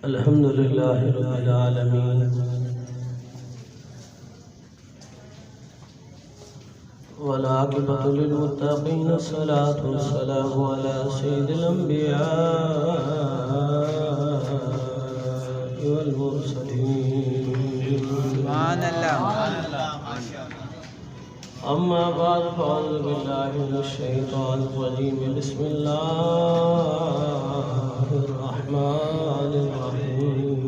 الحمد لله رب العالمين والعاقبة للمتقين الصلاة والسلام على سيد الأنبياء والمرسلين سبحان الله. أما بعد فأعوذ بالله من الشيطان الرجيم بسم الله الرحمن الرحيم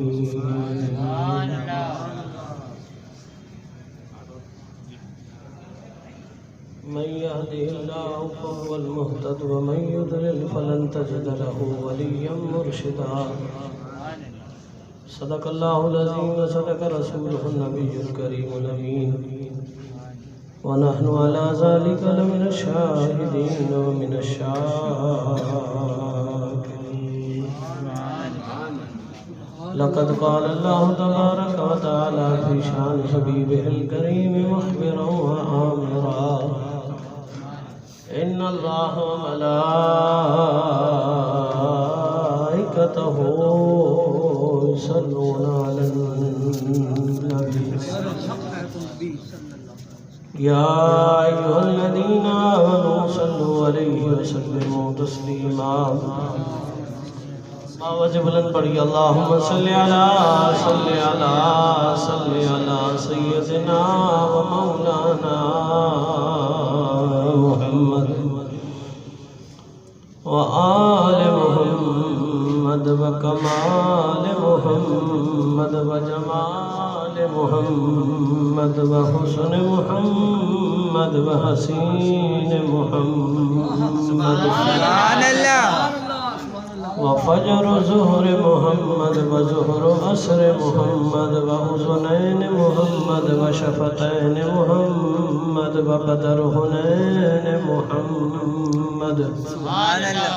من يهده الله فهو المهتد ومن يضلل فلن تجد له وليا مرشدا صدق الله العظيم وصدق رسوله النبي الكريم الأمين ونحن على ذلك لمن الشاهدين ومن الشاكرين. لقد قال الله تبارك وتعالى في شان حبيبه الكريم مخبرا وآمرا إن الله وملائكته يصلون على النبي يا أيها الذين آمنوا صلوا عليه وسلموا تسليما. آواز بلند پڑھی اللہم صلی علی سیدنا و مولانا محمد و آل محمد و کمال محمد و جمال محمد و حسن محمد و حسین محمد سبحان الله. وفجر ظهر محمد وظهر عصر محمد وأذنين محمد وشفتين محمد وبدر هنين محمد سبحان الله.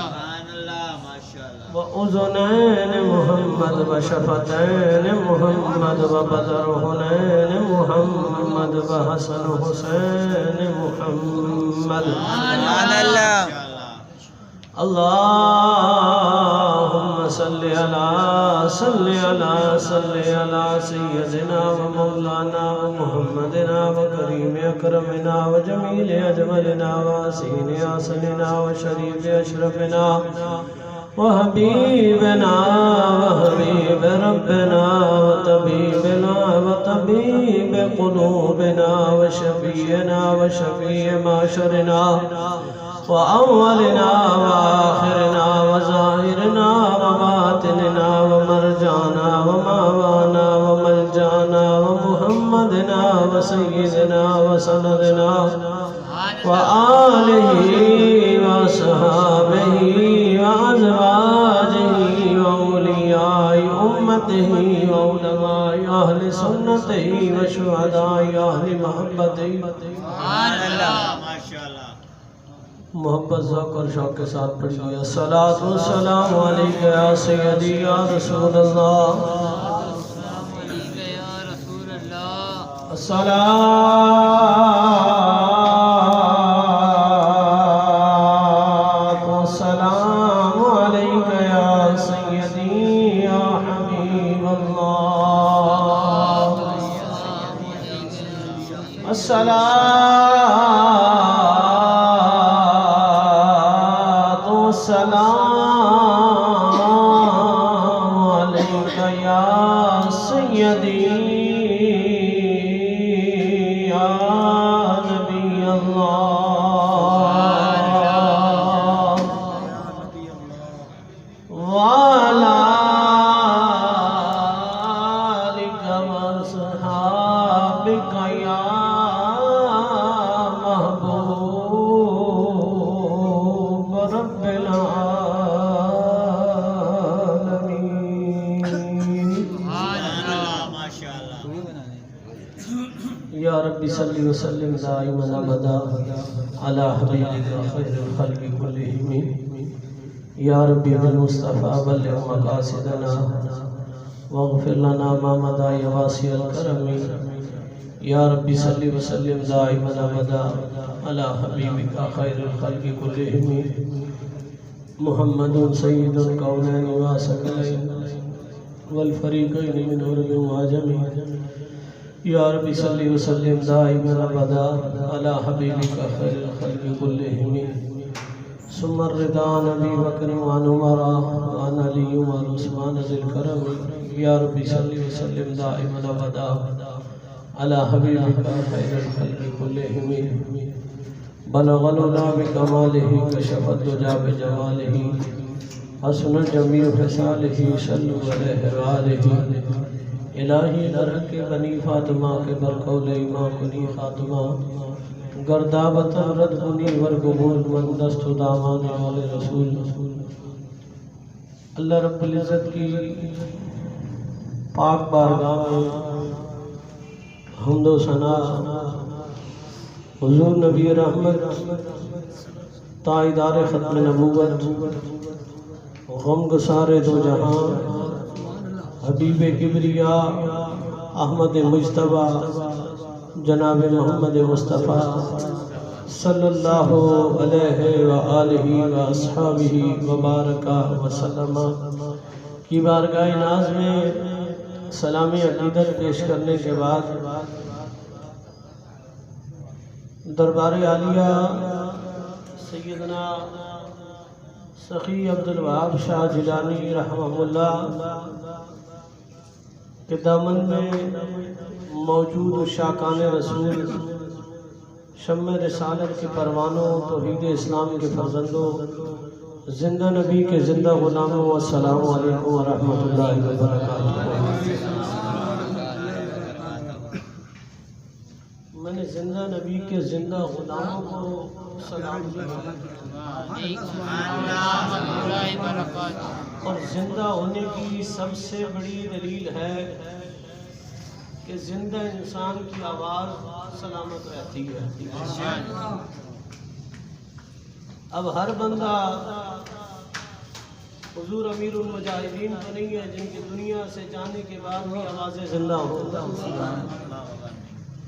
وأذنين محمد وشفتين محمد وبدر هنين محمد وحسن حسين محمد سبحان الله. اللهم صل على سيدنا ومولانا ومحمدنا وكريم أكرمنا وجميل أجملنا وحسين أحسننا وشريف أشرفنا وحبيبنا وحبيب ربنا وطبيب قلوبنا وشفينا وشفيع معشرنا وأولنا وآخرنا وظاهرنا وباطننا ومرجانا وماوانا وملجانا ومحمدنا وسيدنا وسندنا وآله وصحابه وأزواجه وأولياء أمته وعلماء أهل سنته وشهداء أهل محبته. سبحان الله. ما شاء الله. محبت ذوق اور شوق کے ساتھ پڑھیے الصلاۃ والسلام علیک یا سیدی یا رسول اللہ. الصلاۃ والسلام علیک یا سیدی یا حبیب اللہ. السلام علیک یا سیدی یا نبی اللہ وعلی آلک وصحابک یا محبوب رب یا ربی صلی وسلم دائما ابدا علی حبیبک خیر الخلق کلہم. یا ربی بالمصطفى بلغ مقاصدنا واغفر لنا ما مضى يا واسع الكرم یا رب صلی وسلم دائما ابدا علی حبیبک خیر الخلق کلہم محمد سید الکونین والثقلین والفریقین من عرب وعجم یا رب صلی وسلم دائما ابدا علی حبیبک خیر الخلق کلہم ثم الرضا نبی بکر وعن عمر وعن علی وعن عثمان ذی الکرم یا رب صلی وسلم دائما ابدا علی حبیبک خیر الخلق کلہم بلغ العلا بکمالہ کشف الدجا بجمالہ حسن جمیع خصالہ صلوا علیہ وآلہ الہی درک بنی فاطمہ کے برقول ایمان کنی خاتمہ گردابت رد کنی ورگمون من دست دامان والے رسول اللہ رب العزت کی پاک بارگاہ میں حمد و ثنا حضور نبی رحمت تائیدار ختم نبوت غم گسار دو جہاں حبیب کبریا احمد مجتبیٰ جناب محمد مصطفیٰ صلی اللہ علیہ وآلہ واصحابہ وبارکہ وسلم کی بارگاہ ناز میں سلام عقیدت پیش کرنے کے بعد دربار عالیہ سیدنا سخی عبدالوہاب شاہ جیلانی رحمہ اللہ کے دامن میں موجود شاکان رسول شمع رسالت کے پروانوں توحید اسلام کے فرزندوں زندہ نبی کے زندہ غلاموں والسلام علیکم ورحمۃ اللہ وبرکاتہ۔ میں نے زندہ نبی کے زندہ غلاموں کو سلام اور زندہ ہونے کی سب سے بڑی دلیل ہے کہ زندہ انسان کی آواز سلامت رہتی ہے۔ اب ہر بندہ حضور امیر المجاہدین تو نہیں ہے جن کی دنیا سے جانے کے بعد بھی آوازیں زندہ ہوں۔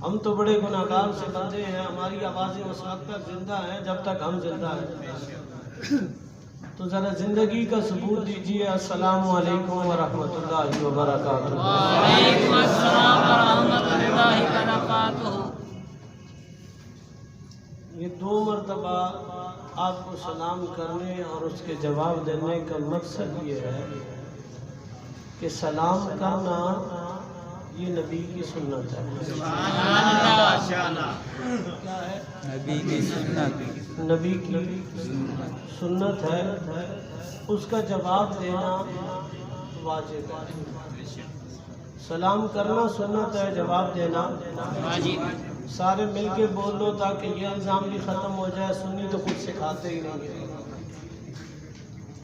ہم تو بڑے گناہگار سے بندے ہیں، ہماری آوازیں اس وقت تک زندہ ہیں جب تک ہم زندہ ہیں۔ تو ذرا زندگی کا ثبوت دیجیے۔ السلام علیکم ورحمۃ اللہ وبرکاتہ۔ وعلیکم السلام ورحمۃ اللہ وبرکاتہ۔ یہ 2 مرتبہ آپ کو سلام کرنے اور اس کے جواب دینے کا مقصد یہ ہے کہ سلام کرنا یہ نبی کی سنت ہے۔ کیا ہے؟ نبی کی سنت، نبی کی سنت ہے، اس کا جواب دینا واجب ہے۔ سلام کرنا سنت ہے، جواب دینا واجب۔ سارے مل کے بول دو تاکہ یہ الزام بھی ختم ہو جائے، سنی تو کچھ سکھاتے ہی نہیں ہیں۔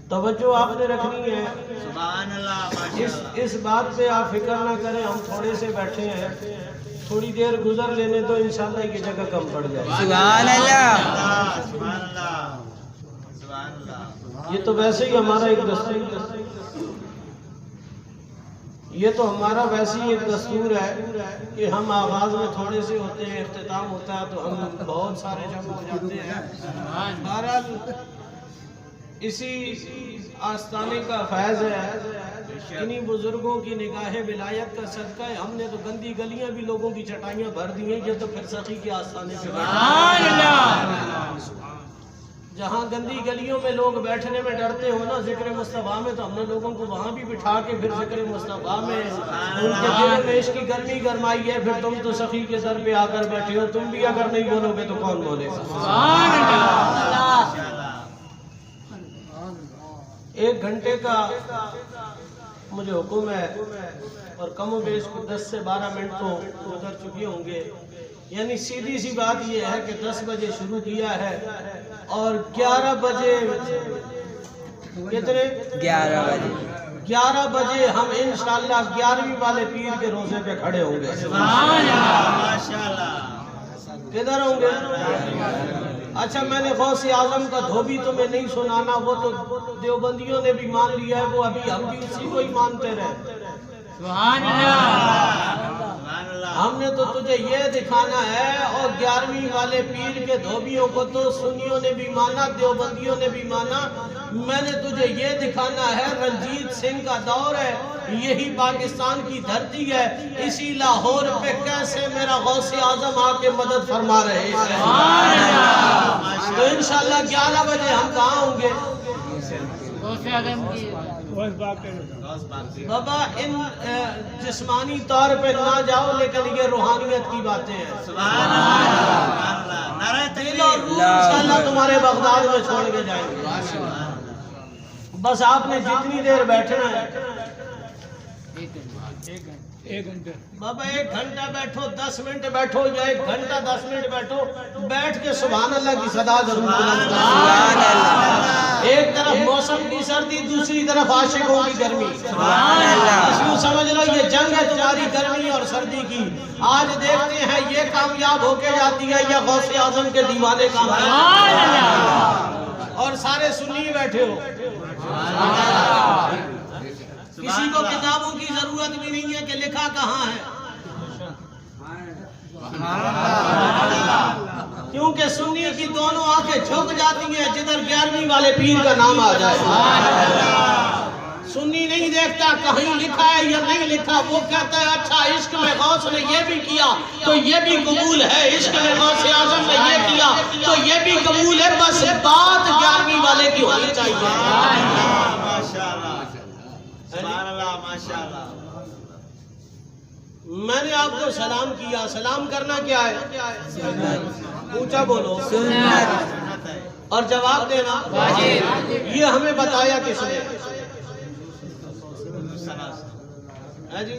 توجہ آپ نے رکھنی ہے، سبحان اللہ۔ اس بات پہ آپ فکر نہ کریں ہم تھوڑے سے بیٹھے ہیں، تھوڑی دیر گزر لینے تو انشاءاللہ کی جگہ کم پڑ جائے۔ سبحان اللہ، سبحان اللہ، سبحان اللہ۔ یہ تو ویسے ہی ہمارا ایک دستور، یہ تو ہمارا ویسے ہی ایک دستور ہے کہ ہم آغاز میں تھوڑے سے ہوتے ہیں، اختتام ہوتا ہے تو ہم بہت سارے جمع ہو جاتے ہیں۔ بہرحال اسی آستانے کا فیض ہے، انہی بزرگوں کی نگاہ ولایت کا صدقہ ہے۔ ہم نے تو گندی گلیاں بھی لوگوں کی چٹائیاں بھر دی ہیں، یہ تو پھر سخی کے آستانے پہ جہاں گندی گلیوں میں لوگ بیٹھنے میں ڈرتے ہو نا ذکر مصطفیٰ میں، تو ہم نے لوگوں کو وہاں بھی بٹھا کے پھر ذکر مصطفیٰ میں ان کے دل میں عشق کی گرمی گرمائی ہے۔ پھر تم تو سخی کے در پہ آ کر بیٹھے ہو، تم بھی اگر نہیں بولو گے تو کون بولے گا؟ 1 گھنٹے کا مجھے حکم ہے اور کم و بیش 10 سے 12 منٹ تو گزر چکے ہوں گے، یعنی سیدھی سی بات یہ ہے کہ 10 بجے شروع کیا ہے اور 11 بجے کتنے 11 بجے ہم انشاءاللہ 11ویں والے پیر کے روزے پہ کھڑے ہوں گے۔ کدھر ہوں گے؟ اچھا میں نے غوث اعظم کا دھوبی تمہیں نہیں سنانا، وہ تو دیوبندیوں نے بھی مان لیا ہے، وہ ابھی ہم بھی اسی کو ہی مانتے رہے۔ سبحان اللہ۔ ہم نے تو تجھے یہ دکھانا ہے، اور 11ویں والے پیر کے دھوبیوں کو تو سنیوں نے بھی مانا، دیوبندیوں نے بھی مانا، میں نے تجھے یہ دکھانا ہے رنجیت سنگھ کا دور ہے، یہی پاکستان کی دھرتی ہے، اسی لاہور پہ کیسے میرا غوث اعظم آ کے مدد فرما رہے ہیں۔ تو انشاءاللہ 11 بجے ہم کہاں ہوں گے؟ بابا ان جسمانی طور پہ نہ جاؤ، لیکن یہ روحانیت کی باتیں ہیں۔ دل اور روح انشاءاللہ تمہارے بغداد میں چھوڑ کے جائیں گے۔ بس آپ نے جتنی دیر بیٹھنا ہے، بابا 1 گھنٹہ بیٹھو، 10 منٹ بیٹھو، یا 1 گھنٹہ 10 منٹ بیٹھو، بیٹھ کے سبحان اللہ کی صدا ضرور بلند کرو۔ ایک طرف موسم کی سردی، دوسری طرف عاشقوں کی گرمی۔ یوں سمجھ لو یہ جنگ ہے تمہاری گرمی اور سردی کی۔ آج دیکھتے ہیں یہ کامیاب ہو کے جاتی ہے یا غوث اعظم کے دیوانے کامیاب، اور سارے سنی بیٹھے ہو۔ کسی کو کتابوں کی ضرورت بھی نہیں ہے کہ لکھا کہاں ہے، کیونکہ سنی کی دونوں آنکھیں جھک جاتی ہیں جدھر 11ویں والے پیر کا نام آ جائے۔ سنی نہیں دیکھتا کہیں لکھا ہے یا نہیں لکھا، وہ کہتا ہے اچھا عشق میں غوث نے یہ بھی کیا تو یہ بھی قبول ہے، عشق میں غوث اعظم نے یہ کیا تو یہ بھی قبول ہے، بس بات 11ویں والے کی ہونی چاہیے۔ میں نے آپ کو سلام کیا، سلام کرنا کیا ہے؟ اونچا بولو، اور جواب دینا یہ ہمیں بتایا کس نے؟ جی،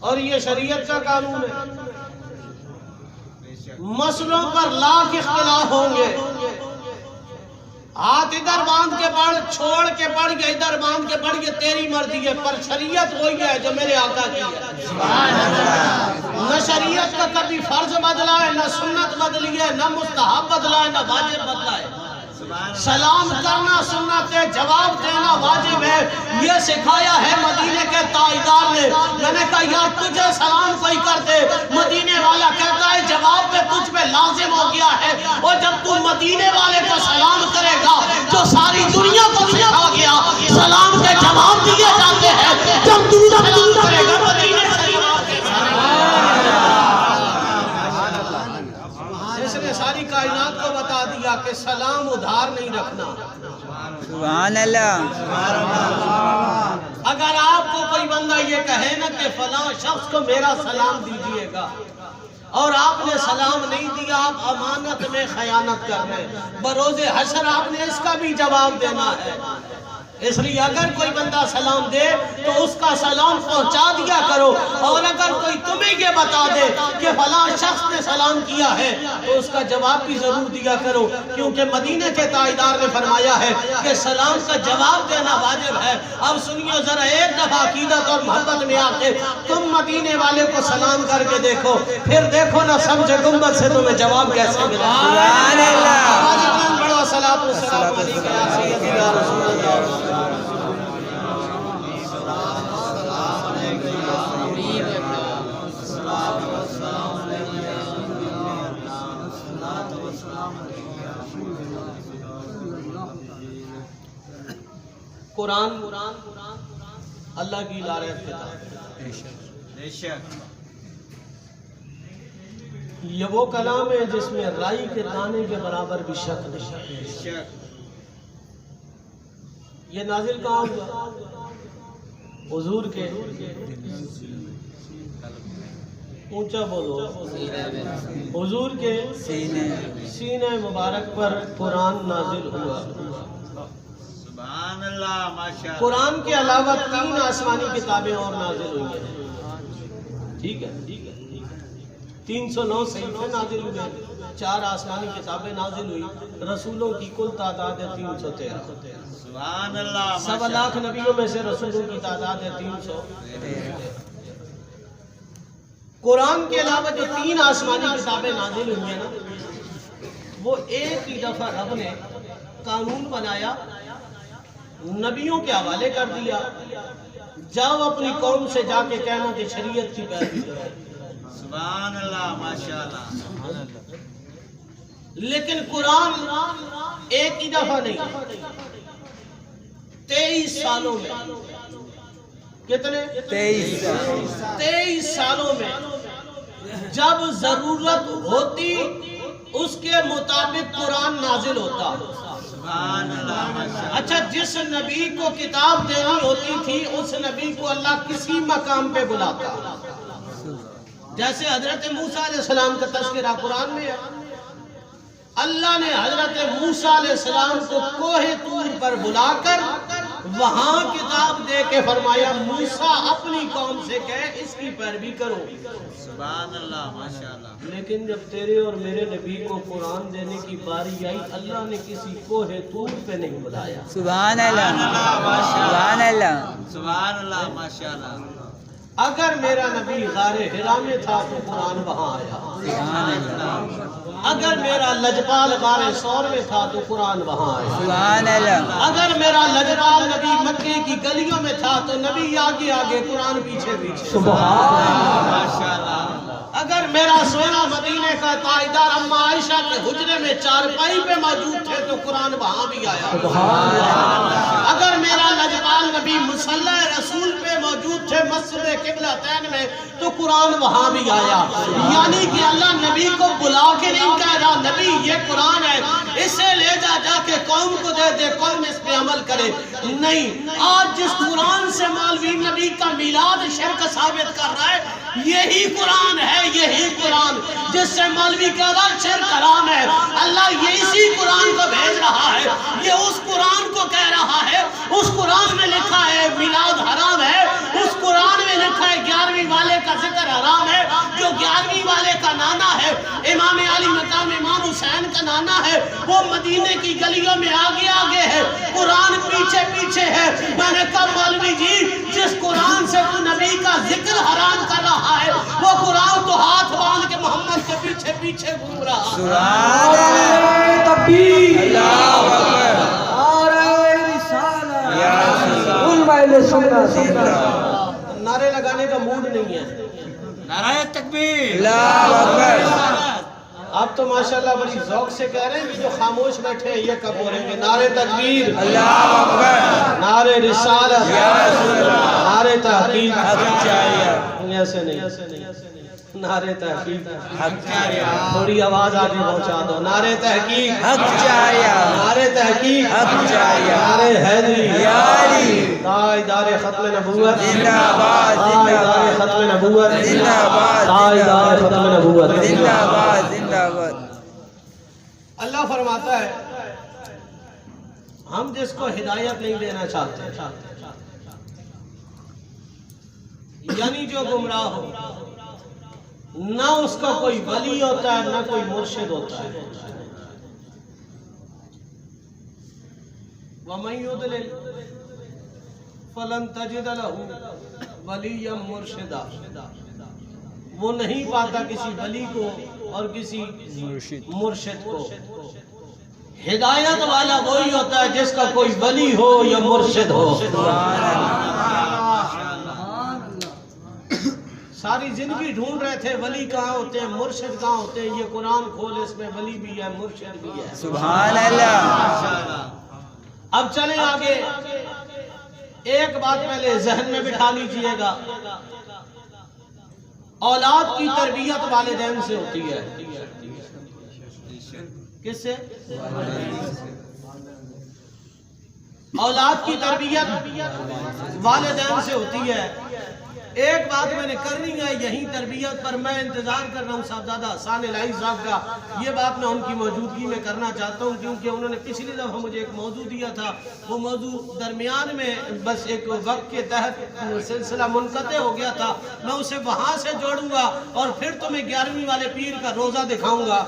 اور یہ شریعت کا قانون ہے۔ مسئلوں پر لاکھ اختلاف ہوں گے، ہاتھ ادھر باندھ کے پڑھ، چھوڑ کے پڑھ گیا، ادھر باندھ کے پڑھ گیا، تیری مرضی ہے، پر شریعت وہی ہے جو میرے آقا کی ہے۔ نہ شریعت کا کبھی فرض بدلا ہے، نہ سنت بدلی ہے، نہ مستحب بدلا ہے، نہ واجب بدلا ہے۔ سلام کرنا سنت ہے، جواب دینا واجب ہے، یہ سکھایا ہے مدینے کے تاجدار نے۔ میں نے کہا یا تجھے سلام کوئی کرتے، مدینے والا کہتا ہے جواب پہ تجھ پہ لازم ہو گیا ہے، اور جب تو مدینے والے کو سلام کرے گا جو ساری دنیا کو سکھا گیا، سلام کے جواب دیے جاتے ہیں جب تو سلام کرے گا مدینے ساری کائنات کو بتا دیا کہ سلام ادھار نہیں رکھنا۔ سبحان اللہ۔ اگر آپ کو کوئی بندہ یہ کہے نا کہ فلاں شخص کو میرا سلام دیجئے گا، اور آپ نے سلام نہیں دیا، آپ امانت میں خیانت کر رہے ہیں، بروز حشر آپ نے اس کا بھی جواب دینا ہے۔ اس لیے اگر کوئی بندہ سلام دے تو اس کا سلام پہنچا دیا کرو، اور اگر کوئی تمہیں یہ بتا دے کہ فلاں شخص نے سلام کیا ہے تو اس کا جواب بھی ضرور دیا کرو، کیونکہ مدینے کے تاجدار نے فرمایا ہے کہ سلام کا جواب دینا واجب ہے۔ اب سنیو ذرا ایک دفعہ عقیدت اور محبت میں آ کے تم مدینے والے کو سلام کر کے دیکھو، پھر دیکھو نا سمجھ گنبد سے تمہیں جواب کیسے ملا۔ سبحان اللہ۔ بڑا صلاۃ و سلام علیک یا سیدی یا رسول اللہ۔ قرآن اللہ کی لارحت کتاب ہے، یہ وہ کلام ہے جس میں رائی کے دانے کے برابر بھی شک نہیں۔ یہ نازل کہاں ہوا؟ حضور کے اونچا بولو، حضور کے سینے مبارک پر قرآن نازل ہوا۔ سبحان اللہ، ماشاءاللہ۔ قرآن کے علاوہ 3 آسمانی کتابیں اور نازل ہوئی ہیں، ٹھیک ہے، 309 صحیفے نازل ہوئے، 4 آسمانی کتابیں نازل ہوئی، رسولوں کی کل تعداد ہے 313۔ سبحان اللہ، 1.25 لاکھ نبیوں میں سے رسولوں کی تعداد ہے 313۔ قرآن کے علاوہ جو 3 آسمانی کتابیں نازل ہوئی ہیں نا، وہ ایک ہی دفعہ رب نے قانون بنایا، نبیوں کے حوالے کر دیا، جاؤ اپنی قوم سے جا کے کہنا کہ شریعت کی پیروی کرو. سبحان اللہ ماشاءاللہ. لیکن قرآن ایک ہی دفعہ نہیں، 23 سالوں میں. کتنے؟ 23 سالوں میں جب ضرورت ہوتی اس کے مطابق قرآن نازل ہوتا. سبحان اللہ ماشاءاللہ. اچھا، جس نبی کو کتاب دینی ہوتی تھی اس نبی کو اللہ کسی مقام پہ بلاتا. جیسے حضرت موسیٰ علیہ السلام کا تذکرہ قرآن میں ہے. اللہ نے حضرت موسیٰ علیہ السلام کو کوہ طور پر بلا کر وہاں کتاب دے کے فرمایا موسیٰ اپنی قوم سے کہے اس کی پیروی کرو. سبحان اللہ ماشاءاللہ. لیکن جب تیرے اور میرے نبی کو قرآن دینے کی باری آئی اللہ نے کسی کوہ طور پہ نہیں بلایا. سبحان اللہ سبحان اللہ سبحان اللہ ماشاءاللہ. اگر میرا نبی غار حرا میں تھا تو قرآن وہاں آیا. سبحان اللہ اگر میرا لجپال غار ثور میں تھا تو قرآن وہاں آیا. سبحان اللہ اگر میرا لجپال نبی مکے کی گلیوں میں تھا تو نبی آگے آگے قرآن پیچھے پیچھے. سبحان ماشاءاللہ. اگر میرا سونا مدینے کا تاجدار اما عائشہ کے حجرے میں چارپائی پہ موجود تھے تو قرآن وہاں بھی آیا. اگر میرا لجپال نبی مصلی رسول پہ موجود تھے مسجد قبلتین میں تو قرآن وہاں بھی آیا. یعنی کہ اللہ نبی کو بلا کے نہیں کہہ رہا نبی یہ قرآن ہے اسے لے جا کے قوم کو دے دے قوم اس پہ عمل کرے. نہیں، آج جس قرآن سے مولوی نبی کا میلاد شرک ثابت کر رہا ہے یہی قرآن ہے. یہی قرآن جس سے مولوی کہہ رہا شرک حرام ہے اللہ یہ اسی قرآن کو بھیج رہا ہے. یہ اس قرآن کو کہہ رہا ہے. اس قرآن میں لکھا ہے میلاد حرام ہے. اس قرآن میں لکھا ہے 11ویں والے کا ذکر حرام ہے. جو 11ویں والے کا نانا ہے امام علی مقام امام حسین کا نانا ہے وہ مدینے کی گلیوں میں آگے آگے ہے قرآن پیچھے پیچھے ہے. میں نے کہا مولوی جی جس قرآن سے وہ نبی کا ذکر حرام کر رہا ہے وہ قرآن تو ہاتھ باندھ کے محمد کے پیچھے پیچھے گھوم رہا. سبحان اللہ تکبیر اللہ اکبر یا رسول اللہ. نعرے لگانے کا موڈ نہیں ہے. نعرہ تکبیر. اللہ اکبر. آپ تو ماشاءاللہ بڑی ذوق سے کہہ رہے ہیں جو خاموش بیٹھے ہیں یہ کب ہو رہے ہیں. نعرے تکبیر اللہ اکبر. نعرے رسالت یا رسول اللہ. نعرے تحقیق حق چاہیے. ایسے نہیں نعرے تحقیق حق چاہیے. تھوڑی آواز آگے پہنچا دو. نعرے تحقیق حق چاہیے. نعرے تحقیق حق چاہیے. نعرے حیدری یا علی. تاجدار ختم نبوت زندہ باد تاجدار ختم نبوت زندہ باد تاجدار ختم نبوت. زندہ باد زندہ باد. اللہ فرماتا ہے ہم جس کو ہدایت نہیں دینا چاہتے یعنی جو گمراہ ہو نہ اس کا کوئی ولی ہوتا ہے نہ کوئی مرشد ہوتا ہے. وَمَن يُضْلِلْ فَلَن تَجِدَ لَهُ وَلِيًّا مُرْشِدًا. وہ نہیں پاتا کسی ولی کو اور کسی مرشد کو. ہدایت والا وہی ہوتا ہے جس کا کوئی ولی ہو یا مرشد ہو. ساری زندگی ڈھونڈ رہے تھے ولی کہاں ہوتے ہیں مرشد کہاں ہوتے ہیں. یہ قرآن کھول اس میں ولی بھی ہے مرشد بھی ہے. سبحان اللہ. اب چلیں آگے. ایک بات پہلے ذہن میں بٹھا لیجئے گا اولاد کی تربیت والدین سے ہوتی ہے. کس سے؟ اولاد کی تربیت والدین سے ہوتی ہے. ایک بات میں نے کرنی ہے یہی تربیت پر میں انتظار کر رہا ہوں صاحبزادہ حسان الہی صاحب کا. یہ بات میں ان کی موجودگی میں کرنا چاہتا ہوں کیونکہ انہوں نے پچھلی دفعہ مجھے ایک موضوع دیا تھا. وہ موضوع درمیان میں بس ایک وقت کے تحت سلسلہ منقطع ہو گیا تھا. میں اسے وہاں سے جوڑوں گا اور پھر تمہیں 11ویں والے پیر کا روزہ دکھاؤں گا.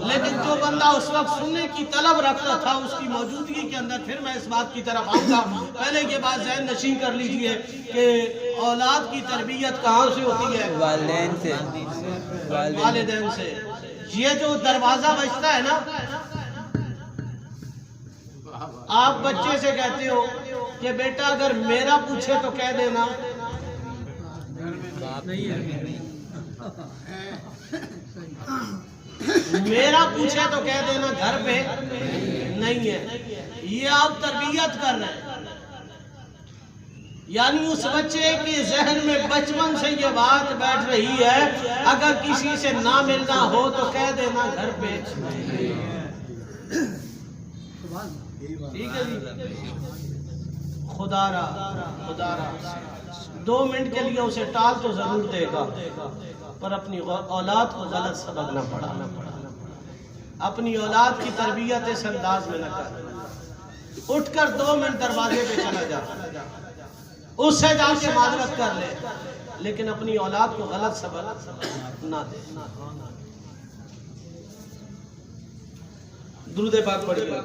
لیکن جو بندہ اس وقت سننے کی طلب رکھتا تھا اس کی موجودگی کے اندر پھر میں اس بات کی طرف آؤں گا. پہلے یہ بات ذہن نشین کر لیجئے کہ اولاد کی تربیت کہاں سے ہوتی ہے؟ والدین سے. والدین سے. یہ جو دروازہ بجتا ہے نا آپ بچے سے کہتے ہو کہ بیٹا اگر میرا پوچھے تو کہہ دینا میرا پوچھے تو کہہ دینا گھر پہ نہیں ہے. یہ آپ تربیت کر رہے ہیں، یعنی اس بچے کے ذہن میں بچپن سے یہ بات بیٹھ رہی ہے اگر کسی سے نہ ملنا ہو تو کہہ دینا گھر پہ. ٹھیک ہے جی. خدا را 2 منٹ کے لیے اسے ٹال تو ضرور دے گا، پر اپنی اولاد کو غلط سبق نہ پڑھانا. اپنی اولاد کی تربیت اس انداز میں نہ کر. اٹھ کر 2 منٹ دروازے پہ چلا جا، اس سے جا کے معذرت کر لے، لیکن اپنی اولاد کو غلط سبق نہ دے. درود پاک پڑھیے.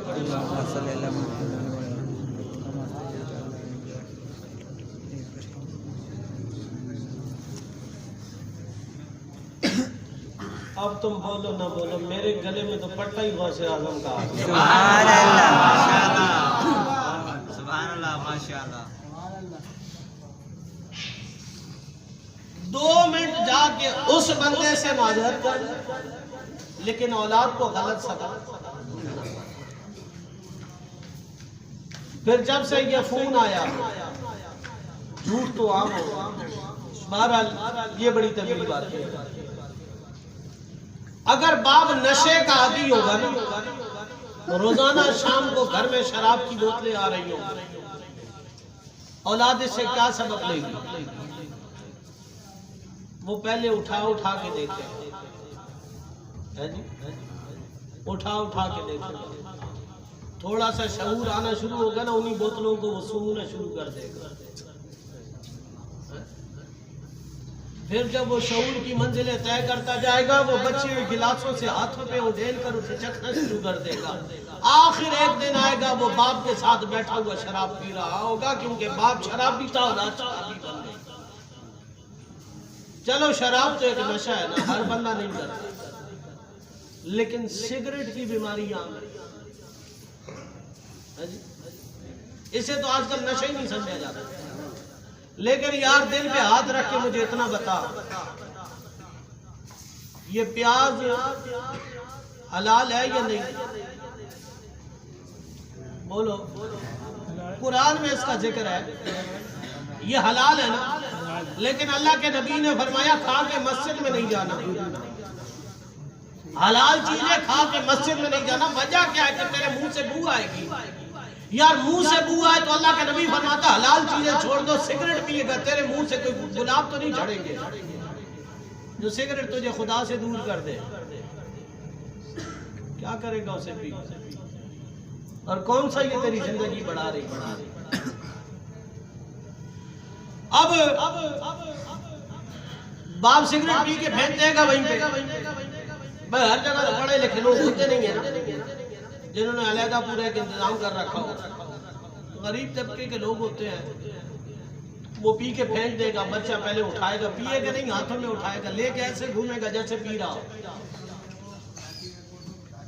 اب تم بولو نہ بولو، میرے گلے میں تو پٹا ہی غوث اعظم کا. سبحان اللہ، سبحان اللہ، ماشاءاللہ. 2 منٹ جا کے اس بندے سے معذرت کر، لیکن اولاد کو غلط سبق. پھر جب سے یہ فون آیا، جھوٹ تو عام ہوگا، بہرحال یہ بڑی طبیعی بات ہے. اگر باپ نشے کا عادی ہوگا نا، روزانہ شام کو گھر میں شراب کی بوتلیں آ رہی ہوں، اولاد اس سے کیا سبق لے گی؟ وہ پہلے اٹھا کے دیکھے، اٹھا کے دیکھے. تھوڑا سا شعور آنا شروع ہوگا نا، انہی بوتلوں کو وہ سونگنا شروع کر دے گا. پھر جب وہ شعور کی منزلیں طے کرتا جائے گا، وہ بچے گلاسوں سے ہاتھوں پہ اڈیل کر اسے چکھنا شروع کر دے گا. آخر ایک دن آئے گا وہ باپ کے ساتھ بیٹھا ہوا شراب پی رہا ہوگا، کیونکہ باپ شراب پیتا ہوگا، شرابی بن گئی. چلو شراب تو ایک نشہ ہے نا، ہر بندہ نہیں کرتا، لیکن سگریٹ کی بیماری عام ہے. اسے تو آج کل نشہ ہی نہیں سمجھا جاتا. لیکن یار دل پہ ہاتھ رکھ کے مجھے اتنا بتا، یہ پیاز حلال ہے یا نہیں؟ بولو. قرآن میں اس کا ذکر ہے، یہ حلال ہے نا، لیکن اللہ کے نبی نے فرمایا کھا کے مسجد میں نہیں جانا. حلال چیزیں کھا کے مسجد میں نہیں جانا. وجہ کیا ہے کہ تیرے منہ سے بو آئے گی. یار منہ سے بو آئے تو اللہ کے نبی فرماتا حلال چیزیں چھوڑ دو. سگریٹ پیے گا تیرے منہ سے کوئی گلاب تو نہیں جھڑیں گے جو سگریٹ تجھے خدا سے دور کر دے. کیا کرے گا اسے پی؟ اور کون سا یہ تیری زندگی بڑھا رہی. اب باپ سگریٹ پی کے پھینک دے گا وہیں پہ. بھائی ہر جگہ تو پڑھے لکھے لوگ ہوتے نہیں ہیں جنہوں نے علیحدہ پورا ایک انتظام کر رکھا ہو. غریب طبقے کے لوگ ہوتے ہیں، وہ پی کے پھینک دے گا. بچہ پہلے اٹھائے گا، پیے گا نہیں، ہاتھوں میں اٹھائے گا، لے کے ایسے گھومے گا جیسے پی رہا ہو.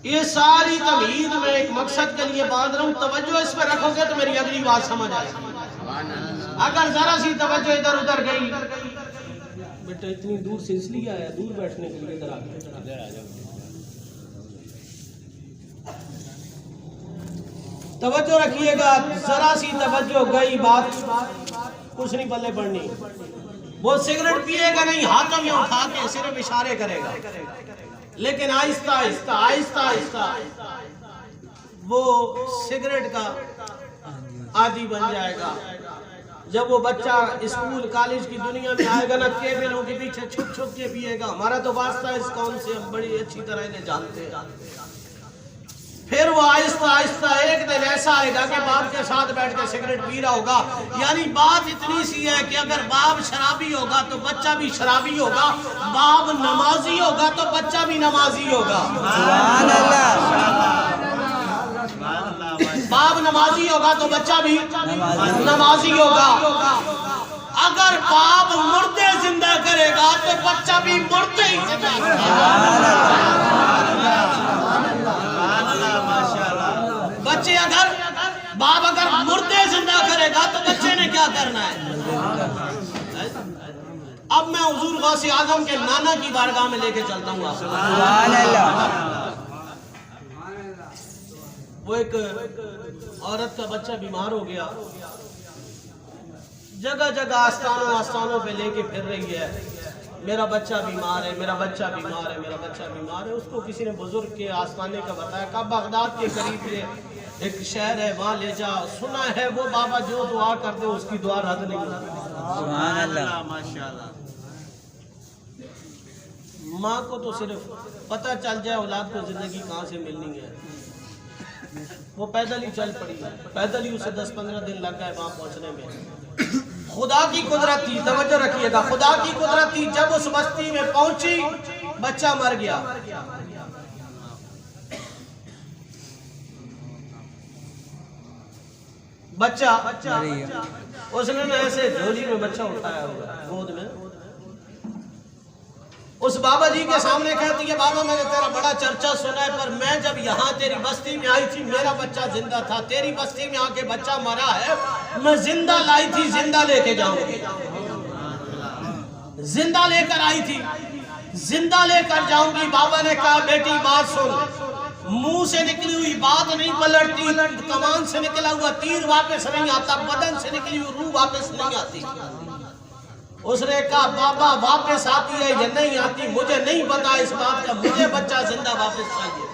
یہ ساری تمہید میں ایک مقصد کے لیے باندھ رہا ہوں. توجہ اس پہ رکھو گے تو میری اگلی بات سمجھ آئے گی. اگر ذرا سی توجہ ادھر ادھر گئی، بیٹا اتنی دور سے اس لیے آیا دور بیٹھنے کے لیے، ادھر آ جاؤ. توجہ رکھیے گا، ذرا سی توجہ گئی بات کچھ نہیں پلے پڑنی. وہ سگریٹ پیے گا نہیں، ہاتھوں میں اٹھا کے صرف اشارے کرے گا، لیکن آہستہ آہستہ آہستہ آہستہ وہ سگریٹ کا عادی بن جائے گا. جب وہ بچہ اسکول کالج کی دنیا میں آئے گا نا، کیبلوں کے پیچھے چھپ چھپ کے پیے گا. ہمارا تو واسطہ اس قوم سے ہم بڑی اچھی طرح انہیں جانتے ہیں. پھر وہ آہستہ آہستہ ایک دن ایسا آئے گا کہ باپ کے ساتھ بیٹھ کے سگریٹ پی رہا ہوگا. یعنی بات اتنی سی ہے کہ اگر باپ شرابی ہوگا تو بچہ بھی شرابی ہوگا، باپ نمازی ہوگا تو بچہ بھی نمازی ہوگا. سبحان اللہ، باپ نمازی ہوگا تو بچہ بھی نمازی ہوگا. اگر باپ مردے زندہ کرے گا تو بچہ بھی مردے ہی زندہ کرے گا. بچے اگر باپ اگر مردے زندہ کرے گا تو بچے نے کیا کرنا ہے؟ اب میں حضور غوث اعظم کے نانا کی بارگاہ میں لے کے چلتا ہوں آپ کو۔ سبحان اللہ۔ وہ ایک عورت کا بچہ بیمار ہو گیا، جگہ جگہ آستانوں پہ لے کے پھر رہی ہے، میرا بچہ بیمار ہے، میرا بچہ بیمار ہے، میرا بچہ بیمار ہے۔ اس کو کسی نے بزرگ کے آستانے کا بتایا، کہا بغداد کے قریب ایک شہر ہے، وہاں لے جا، سنا ہے وہ بابا جو دعا کر دے اس کی دعا رد نہیں ہوتی۔ سبحان اللہ۔ ماشاءاللہ۔ ماں کو تو صرف پتہ چل جائے اولاد کو زندگی کہاں سے ملنی ہے، وہ پیدل ہی چل پڑی، پیدل ہی اسے 10-15 دن لگ گئے وہاں پہنچنے میں۔ خدا کی قدرت تھی، توجہ رکھیے گا، خدا کی قدرت تھی، جب اس بستی میں پہنچی بچہ مر گیا۔ بچہ اس نے ایسے جھولی میں بچہ اٹھایا ہوگا گود میں، اس بابا جی کے سامنے کہتی ہے بابا میں نے تیرا بڑا چرچا سنا ہے، پر میں جب یہاں تیری بستی میں آئی تھی میرا بچہ زندہ تھا، تیری بستی میں آ کے بچہ مرا ہے، میں زندہ لائی تھی، زندہ لے کے جاؤں گی، زندہ لے کر آئی تھی، زندہ لے کر جاؤں گی۔ بابا نے کہا بیٹی بات سن، منہ سے نکلی ہوئی بات نہیں پلٹتی، کمان سے نکلا ہوا تیر واپس نہیں آتا، بدن سے نکلی ہوئی روح واپس نہیں آتی۔ اس نے کہا بابا واپس آتی ہے یا نہیں آتی مجھے نہیں پتا اس بات کا، مجھے بچہ زندہ واپس چاہیے۔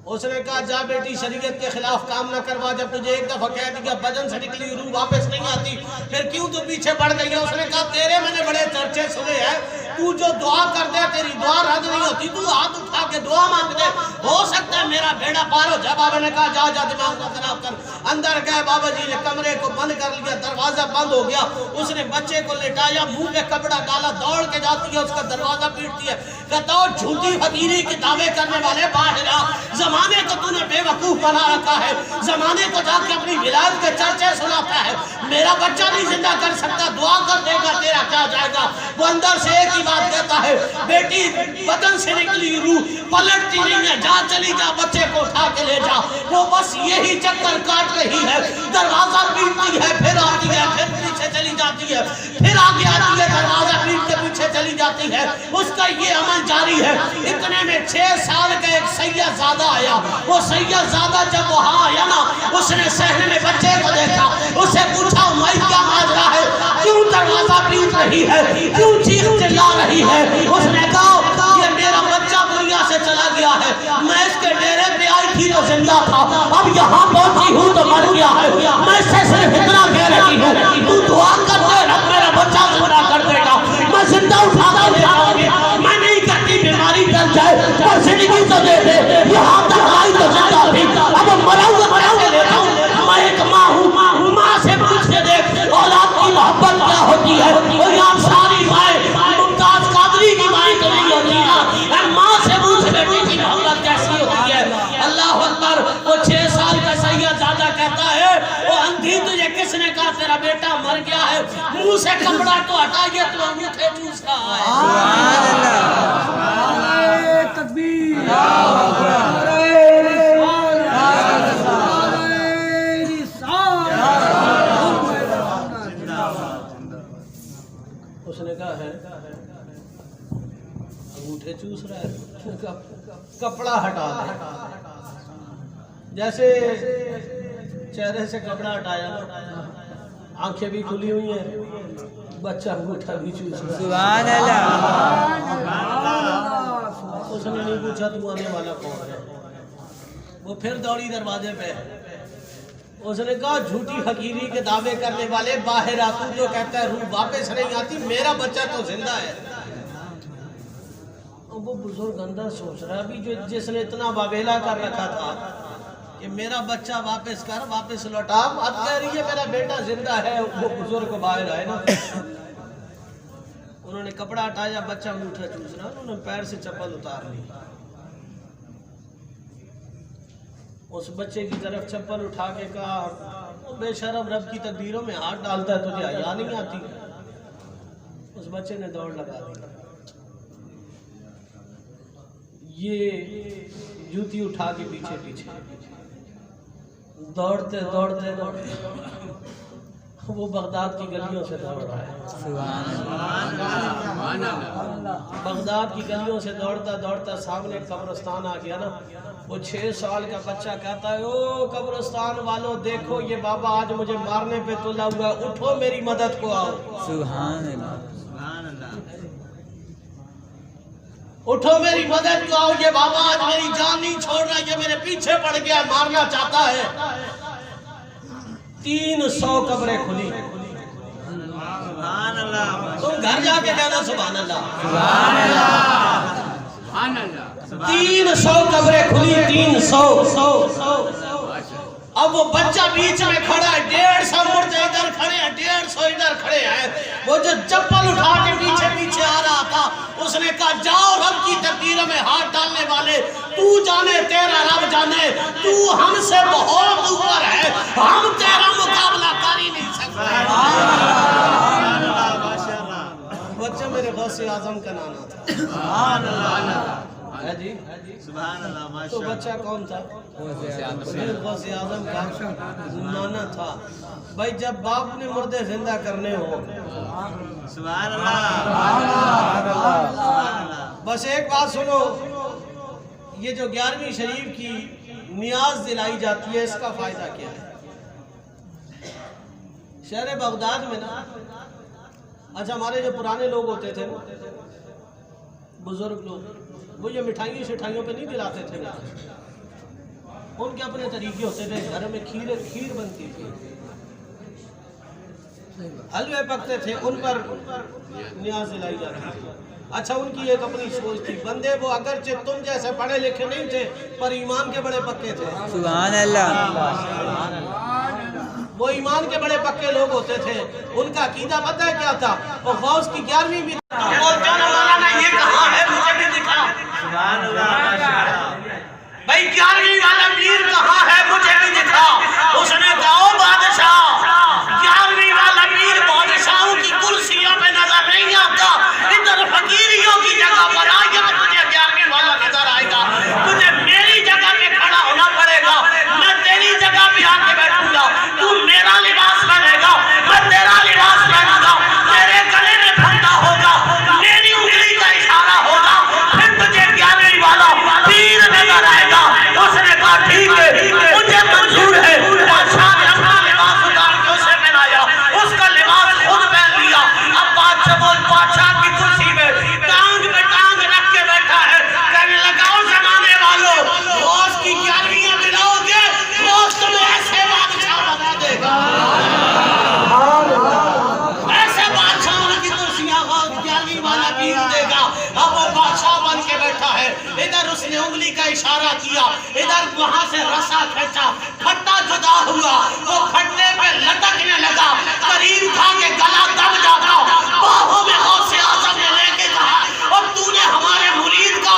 اس نے کہا جا بیٹی شریعت کے خلاف کام نہ کروا، جب تجھے ایک دفعہ کہہ دیا بدن سے نکلی روح واپس نہیں آتی پھر کیوں تو پیچھے پڑ گئی ہے؟ اس نے کہا تیرے میں نے بڑے چرچے سنے ہیں، تو جو دعا کر دے تیری دعا رد نہیں ہوتی، تو ہاتھ اٹھا کے دعا مانگ دے، ہو سکتا ہے میرا بیڑا پار ہو جائے۔ بابا نے کہا جا جا دماغ کو خراب کر۔ اندر گئے، بابا جی نے کمرے کو بند کر لیا، دروازہ بند ہو گیا، اس نے بچے کو لٹایا، منہ میں کپڑا ڈالا، دوڑ کے جاتی ہے، اس کا دروازہ پیٹتی ہے، کہتا ہو جھوٹی فقیری کے دعوے کرنے والے باہر آ، زمانے کو تو نے بے وقوف بنا رکھا ہے، زمانے کو جا کے اپنی ولایت کے چرچے سناتا ہے، میرا بچہ نہیں زندہ کر سکتا، دعا کر دے گا تیرا کیا جائے گا؟ وہ اندر سے ایک ہی بات کہتا ہے بیٹی بدن سے نکلی روح پلٹتی نہیں ہے، جا چلی جا، بچے کو اٹھا کے لے جا۔ وہ بس یہی چکر کاٹ رہی ہے، دروازہ پیٹتی ہے، پھر آتی ہے، پھر پیچھے چلی جاتی ہے، پھر آگے آتی ہے، دروازہ پیٹ کے پیچھے چلی جاتی ہے، اس کا یہ عمل جاری ہے۔ اتنے میں 6 سال کا ایک سید زادہ آیا، وہ سید زادہ جب وہاں آیا نا، اس نے صحن میں بچے کو دیکھا، اسے پوچھا مائی کیا ماجرا ہے، کیوں دروازہ پیٹ رہی ہے، کیوں چیخ چلا رہی ہے؟ اس نے کہا یہ میرا بچہ دنیا سے چلا گیا ہے، میں اس کے ڈیرے پہ آئی تھی تو زندہ تھا، اب یہاں پہنچی ہوں تو مر گیا ہے، میں اس سے صرف اتنا کہہ رہی ہوں تو دعا کر دے رب میرا بچہ زندہ کر دے گا، میں زندہ اٹھا کے لے جاؤں گی، میں نہیں کہتی بیماری ڈر جائے پر زندگی تو دے دے، یہاں تک آئی تو زندہ تھی، اب مرا ہوا کیسے لے جاؤں؟ میں ایک ماں ہوں، ماں سے پوچھ کے دیکھ اولاد کی محبت کیا ہوتی ہے، اور یہاں ساری مائیں ممتاز قادری کی مائیں تو نہیں ہوتی نا، ماں سے پوچھ بیٹی کی محبت کیسی ہوتی ہے۔ اللہ اکبر۔ وہ 6 سال کا سید زادہ کہتا ہے وہ اندھی تجھے کس نے کہا تیرا بیٹا مر گیا ہے، منہ سے کپڑا تو ہٹائیے تو انگوٹھے چوس رہا ہے۔ سبحان اللہ۔ تکبیر، اس نے کہا ہے انگوٹھے چوس رہا ہے، کپڑا ہٹا دے، جیسے چہرے سے کپڑا ہٹایا، آنکھیں بھی کھلی ہوئی ہیں، بچہ انگوٹھا بھی چوس رہا ہے۔ سبحان اللہ۔ اس نے نہیں پوچھا تو آنے والا کون ہے، وہ پھر دوڑی دروازے پہ، اس نے کہا جھوٹی حقیری کے دعوے کرنے والے باہر آ، تو جو کہتا ہے روح واپس نہیں آتی، میرا بچہ تو زندہ ہے۔ وہ بزرگ اندر سوچ رہا ابھی جو جس نے اتنا واویلا کر رکھا تھا کہ میرا بچہ واپس کر، واپس لوٹا، اب کہہ رہی ہے میرا بیٹا زندہ ہے۔ وہ بزرگ باہر آئے نا، انہوں نے کپڑا ہٹایا، بچہ انگوٹھا چوس رہا، انہوں نے پیر سے چپل اتار لی، اس بچے کی طرف چپل اٹھا کے کہا بے شرم رب کی تقدیروں میں ہاتھ ڈالتا ہے تجھے حیا نہیں آتی؟ اس بچے نے دوڑ لگا دی، یہ جوتی اٹھا کے پیچھے پیچھے دوڑتے دوڑتے وہ بغداد کی گلیوں سے دوڑ رہا ہے. بغداد کی گلیوں سے دوڑتا دوڑتا سامنے قبرستان آ گیا نا. وہ 6 سال کا بچہ کہتا ہے او قبرستان والوں دیکھو یہ بابا آج مجھے مارنے پہ تلا ہوا ہے, اٹھو میری مدد کو آؤ. سبحان اللہ. سبحان اللہ. اٹھو میری مدد کو آؤ, یہ بابا آج میری جان نہیں چھوڑ رہا, یہ میرے پیچھے پڑ گیا, مارنا چاہتا ہے. 300 قبریں کھلی. سبحان اللہ. تم گھر جا کے کہنا سبحان اللہ. سبحان اللہ. سبحان اللہ. 300 قبریں کھلی. 300. اب وہ بچہ بیچ میں کھڑا ہے, 150 مردے ادھر کھڑے ہیں, 150 ادھر کھڑے ہیں. وہ جو چپل اٹھا کے پیچھے پیچھے آ رہا تھا اس نے کہا جاؤ رب کی تقدیر میں ہاتھ ڈالنے والے, تو جانے تیرا رب جانے, تو ہم سے بہت اوپر ہے, ہم تیرا مقابلہ کر ہی نہیں سکتے. سبحان اللہ. ماشاءاللہ. بچہ میرے غوث اعظم کا نانا تھا. سبحان اللہ. ہے جی. سبحان اللہ. تو ماشاءاللہ. بچہ کون تھا؟ غوث اعظم کا نانا تھا. بھائی جب باپ نے مردے زندہ کرنے ہو, سبحان اللہ. سبحان اللہ. بس ایک بات سنو, یہ جو 11ویں شریف کی نیاز دلائی جاتی ہے اس کا فائدہ کیا ہے؟ شہر بغداد میں نا, اچھا ہمارے جو پرانے لوگ ہوتے تھے بزرگ لوگ, وہ یہ مٹھائیوں شٹھائیوں پہ نہیں دلاتے تھے نا, ان کے اپنے طریقے ہوتے تھے. گھر میں کھیر بنتی تھی, حلوے پکتے تھے, ان پر نیاز دلائی جاتی تھی. اچھا ان کی ایک اپنی سوچ تھی, بندے وہ اگرچہ تم جیسے پڑھے لکھے نہیں تھے پر ایمان کے بڑے پکے تھے. سبحان اللہ. وہ ایمان کے بڑے پکے لوگ ہوتے تھے. ان کا عقیدہ پتہ ہے کیا تھا؟ وہ غوث کی 11ویں بھی یہ کہاں ہے مجھے بھی دکھا. سبحان اللہ. ماشاءاللہ. بھائی 11ویں والا پیر کہاں ہے مجھے بھی دکھا. اس نے کہا او بادشاہ, 11ویں والا پیر بادشاہوں کی کرسیوں پہ نظر نہیں آتا, ادھر فقیریوں کی جگہ پر آ گیا. تجھے 11ویں والا نظر آئے گا, تجھے میری جگہ پہ کھڑا ہونا پڑے گا, میں تیری جگہ پہ آ کے بیٹھوں گا, تو میرا لباس پہنے گا, میں تیرا لباس پہنوں گا, تیرے گلے میں پھندا ہوگا, میری انگلی کا اشارہ ہوگا, پھر تجھے 11ویں والا پیر نظر آئے گا. اس نے کہا ٹھیک ہے, مجھے منظور ہے. بادشاہ نے اپنا لباس اتار کے اسے پہنایا, اس کا لباس خود پہن لیا. اب بادشاہ کی کرسی میں ٹانگ رکھ کے بیٹھا ہے, کہنے لگا او زمانے والوں, غوث کی 11ویں ملاؤ گے, غوث تمہیں ایسے بادشاہ بنا دے گا, ایسے بادشاہ کی کرسیاں غوث 11ویں والا پیر دے گا. اب وہ بادشاہ بن کے بیٹھا ہے, ادھر اس نے انگلی کا اشارہ کیا, ادھر وہاں سے رسا کھینچا, پھٹا جدا ہوا, وہ پھٹے پہ لٹکنے لگا, قریب تھا کہ گلا دب جاتا. باہوں میں غوث اعظم نے لے کے کہا اور تو نے ہمارے مرید کا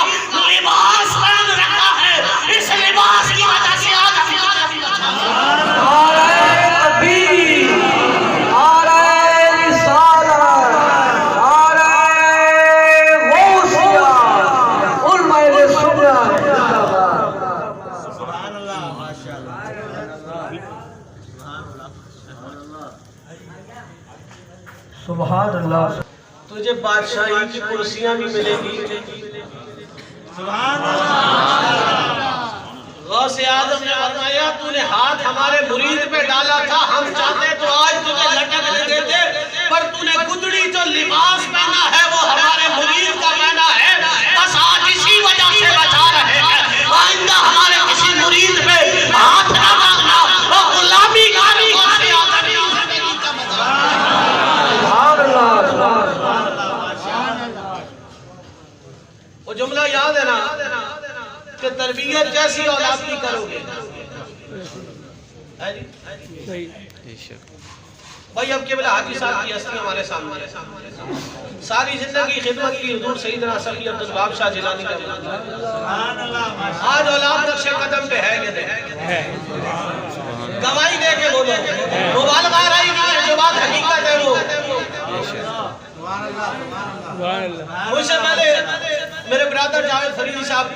لباس پہن رکھا ہے, اس لباس کی وجہ سے آج ہمارا بھی بچا. سبحان اللہ. ماشاءاللہ. سبحان اللہ. تجھے بادشاہی کی کرسیاں بھی ملے گی. سبحان اللہ. غوث اعظم نے فرمایا تو نے ہاتھ ہمارے مرید پہ ڈالا تھا, ہم چاہتے تو آج تجھے لٹکنے دیتے, پر تو نے گدڑی جو لباس پہنا ہے وہ ہمارے مرید کا پہنا ہے, بس آج اسی وجہ سے بچا رہے ہیں. آئندہ ہمارے کسی مرید پہ ہاتھ نہ ڈالنا, وہ غلامی کاری غوث اعظم کی زندگی کا مذاق. وہ جملہ یاد ہے نا کہ تربیت جیسی اولاد کی کرو گے. بھائی اب قبلہ حاجی صاحب کی ہستی ہمارے سامنے, ساری زندگی خدمت کی حضور سیدنا سخی عبدالوہاب شاہ جیلانی کا. سبحان اللہ. آج اولاد نقش قدم پہ ہے کہ نہیں, گواہی دے کے بولو, مبالغہ رائی نہیں ہے, جو بات حقیقت ہے وہ. مجھ سے پہلے میرے برادر جاوید فریدی صاحب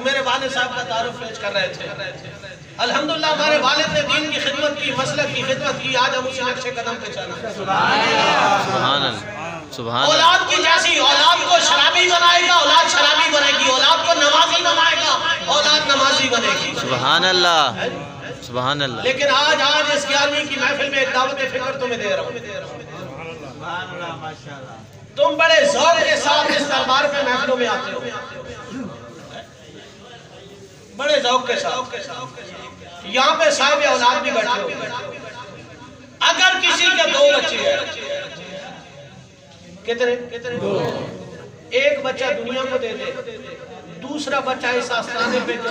میرے والد صاحب کا تعارف پیش کر رہے تھے. الحمدللہ ہمارے والد نے دین کی خدمت کی، مسلک کی خدمت کی، آج ہم اسی نقشے قدم پہ چل رہے ہیں۔ سبحان اللہ، سبحان اللہ، اولاد کی جیسی، اولاد کو شرابی بنائے گا اولاد شرابی بنے گی، اولاد کو نمازی بنائے گا اولاد نمازی بنے گی۔ سبحان اللہ، سبحان اللہ۔ لیکن آج اس 11ویں کی محفل میں ایک دعوت فکر تمہیں دے رہا ہوں۔ سبحان اللہ، ماشاءاللہ۔ تم بڑے ذوق کے ساتھ اس دربار پہ محفلوں میں آتے ہو، بڑے ذوق کے ساتھ۔ یہاں پہ صاحب اولاد بھی بیٹھے ہو، اگر کسی کے 2 بچے ہیں، کتنے؟ 2۔ ایک بچہ دنیا کو دے دے، دوسرا بچہ اس آستانے پہ جو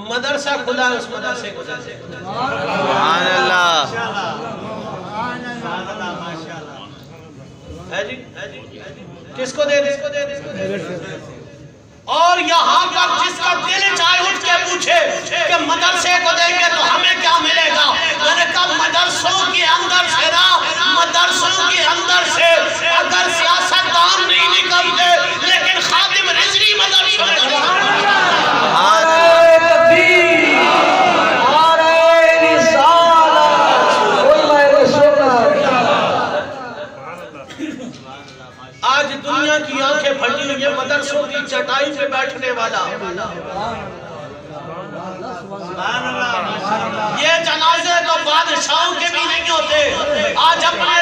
مدرسہ کھلا ہے اس مدرسے کو دے دے۔ سبحان اللہ، ہے جی، کس کو دے دے؟ اور یہاں پر جس کا دل چاہے اٹھ کے پوچھے کہ مدرسے کو دیں گے تو ہمیں کیا ملے گا؟ میں نے کہا مدرسوں کے اندر سے نا، مدرسوں کے اندر سے اگر سیاستدان نہیں نکلتے لیکن خادم رضوی مدرسوں آج دنیا کی آنکھیں پھٹی ہوئی ہے مدرسوں کی چٹائی پہ بیٹھنے والا۔ یہ جنازے تو بادشاہوں کے بھی نہیں ہوتے، آج اپنے